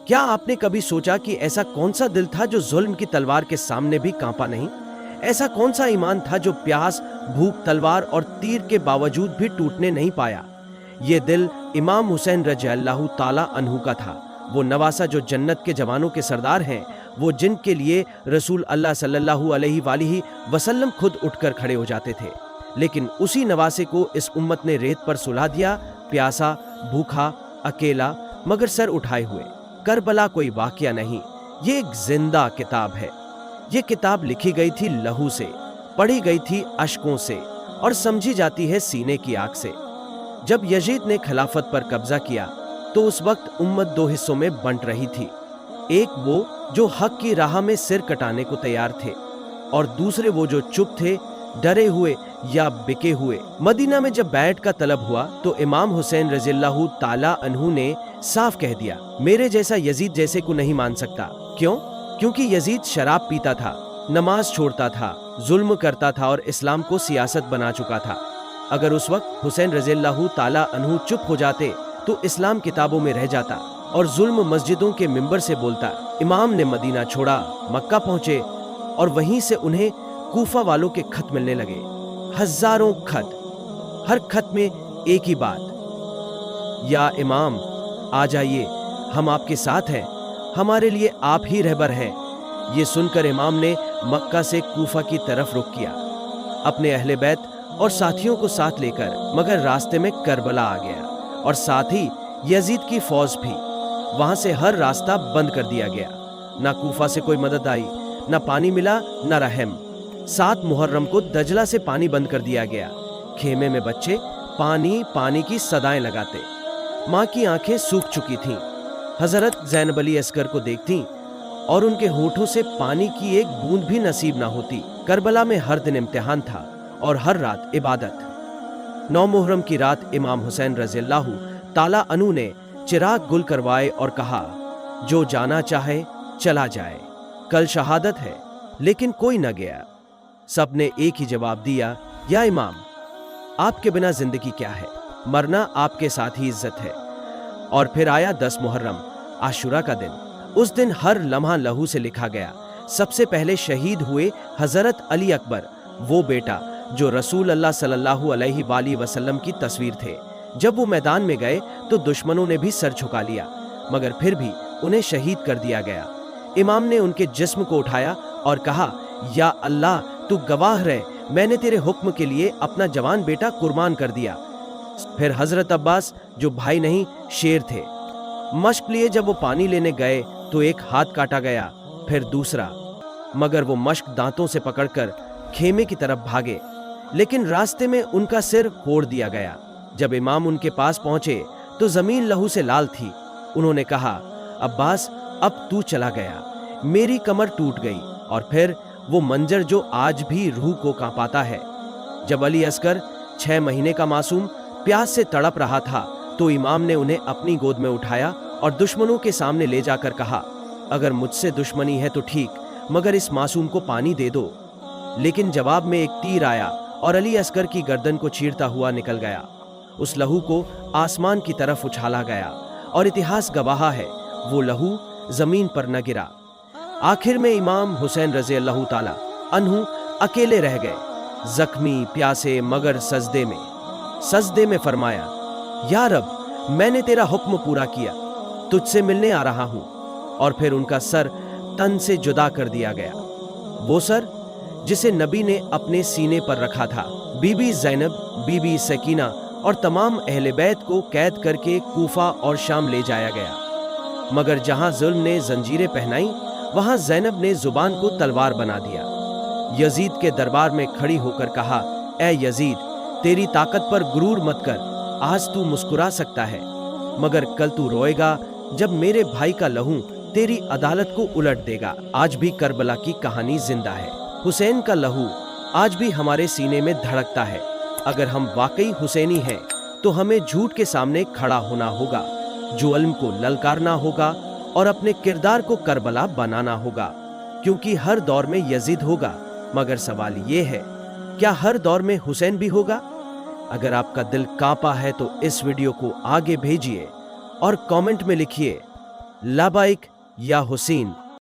क्या आपने कभी सोचा कि ऐसा कौन सा दिल था जो जुल्म की तलवार के सामने भी कांपा नहीं? ऐसा कौन सा ईमान था जो प्यास, भूख, तलवार और तीर के बावजूद भी टूटने नहीं पाया? ये दिल इमाम हुसैन रज़ियल्लाहु ताला अन्हु का था। वो नवासा जो जन्नत के जवानों के सरदार हैं, वो जिनके लिए रसूल अल्लाह सल्लल्लाहु अलैहि वसल्लम खुद उठकर खड़े हो जाते थे। लेकिन उसी नवासे को इस उम्मत ने रेत पर सुला दिया, प्यासा, भूखा, अकेला, मगर सर उठाए हुए। करबला कोई वाकया नहीं, ये एक जिंदा किताब है। ये किताब लिखी गई थी लहू से, पढ़ी गई थी अश्कों से और समझी जाती है सीने की आग से। जब यजीद ने खिलाफत पर कब्जा किया तो उस वक्त उम्मत दो हिस्सों में बंट रही थी। एक वो जो हक की राह में सिर कटाने को तैयार थे और दूसरे वो जो चुप थे, डरे हुए या बिके हुए। मदीना में जब बैठ का तलब हुआ तो इमाम हुसैन रज़ियल्लाहु ताला अन्हु ने साफ कह दिया, मेरे जैसा यजीद जैसे को नहीं मान सकता। क्यों? क्योंकि यजीद शराब पीता था, नमाज छोड़ता था, जुल्म करता था और इस्लाम को सियासत बना चुका था। अगर उस वक्त हुसैन रज़ियल्लाहु ताला अन्हु चुप हो जाते तो इस्लाम किताबों में रह जाता और जुल्म मस्जिदों के मिंबर से बोलता। इमाम ने मदीना छोड़ा, मक्का पहुंचे और वहीं से उन्हें कूफा वालों के खत मिलने लगे। हजारों खत, हर खत में एक ही बात, या इमाम आ जाइए, हम आपके साथ हैं, हमारे लिए आप ही रहबर हैं। ये सुनकर इमाम ने मक्का से कूफा की तरफ रुख किया, अपने अहले बैत और साथियों को साथ लेकर, मगर रास्ते में करबला आ गया और साथ ही यजीद की फौज भी। वहां से हर रास्ता बंद कर दिया गया। ना कूफा से कोई मदद आई, ना पानी मिला, ना रहम। 7 मुहर्रम को दजला से पानी बंद कर दिया गया। खेमे में बच्चे पानी पानी की सदाएं लगाते। माँ की आंखें सूख चुकी थीं। हजरत ज़ैनब अली अस्कर को देखती और उनके होठों से पानी की एक बूंद भी नसीब ना होती। करबला में हर दिन इम्तिहान था और हर रात इबादत। 9 मुहर्रम की रात इमाम हुसैन रज़ियल्लाहु ताला अन्हु ने चिराग गुल करवाए और कहा, जो जाना चाहे चला जाए, कल शहादत है। लेकिन कोई न गया। सबने एक ही जवाब दिया, या इमाम, आपके बिना जिंदगी क्या है, मरना आपके साथ ही इज्जत है। और फिर आया 10 मुहर्रम, आशुरा का दिन। उस दिन हर लम्हा लहू से लिखा गया। सबसे पहले शहीद हुए हजरत अली अकबर, वो बेटा जो रसूल अल्लाह सल्लल्लाहु अलैहि वसल्लम की तस्वीर थे। जब वो मैदान में गए तो दुश्मनों ने भी सर झुका लिया, मगर फिर भी उन्हें शहीद कर दिया गया। इमाम ने उनके जिस्म को उठाया और कहा, या अल्लाह, तू गवाह रहे, मैंने तेरे हुक्म के लिए अपना जवान बेटा कुर्बान कर दिया। फिर हजरत अब्बास, जो भाई नहीं शेर थे, मश्क लिए जब वो पानी लेने गए तो एक हाथ काटा गया, फिर दूसरा, मगर वो मश्क दांतों से पकड़कर खेमे की तरफ भागे, लेकिन रास्ते में उनका सिर फोड़ दिया गया। जब इमाम उनके पास पहुंचे तो जमीन लहू से लाल थी। उन्होंने कहा, अब्बास, अब तू चला गया, मेरी कमर टूट गई। और फिर वो मंजर जो आज भी रूह को कांपाता है। जब अली अस्कर 6 महीने का मासूम प्यास से तड़प रहा था तो इमाम ने उन्हें अपनी गोद में उठाया और दुश्मनों के सामने ले जाकर कहा, अगर मुझसे दुश्मनी है तो ठीक, मगर इस मासूम को पानी दे दो। लेकिन जवाब में एक तीर आया और अली अस्कर की गर्दन को चीरता हुआ निकल गया। उस लहू को आसमान की तरफ उछाला गया और इतिहास गवाह है, वो लहू जमीन पर न गिरा। आखिर में इमाम हुसैन रज़ियल्लाहु ताला अन्हु अकेले रह गए, जख्मी, प्यासे, मगर सजदे में फरमाया, या रब, मैंने तेरा हुक्म पूरा किया, तुझसे मिलने आ रहा हूं। और फिर उनका सर तन से जुदा कर दिया गया, वो सर जिसे नबी ने अपने सीने पर रखा था। बीबी ज़ैनब, बीबी सकीना और तमाम अहले बैत को कैद करके कूफा और शाम ले जाया गया। मगर जहां जुल्म ने जंजीरें पहनाई, वहां ज़ैनब ने जुबान को तलवार बना दिया। यजीद के दरबार में खड़ी होकर कहा, ए यजीद, तेरी ताकत पर गुरूर मत कर, आज तू मुस्कुरा सकता है, मगर कल तू रोएगा जब मेरे भाई का लहू तेरी अदालत को उलट देगा। आज भी करबला की कहानी जिंदा है। हुसैन का लहू आज भी हमारे सीने में धड़कता है। अगर हम वाकई हुसैनी हैं तो हमें झूठ के सामने खड़ा होना होगा, जुल्म को ललकारना होगा और अपने किरदार को करबला बनाना होगा। क्योंकि हर दौर में यजीद होगा, मगर सवाल ये है, क्या हर दौर में हुसैन भी होगा? अगर आपका दिल कांपा है तो इस वीडियो को आगे भेजिए और कमेंट में लिखिए, لبیک یا حسین۔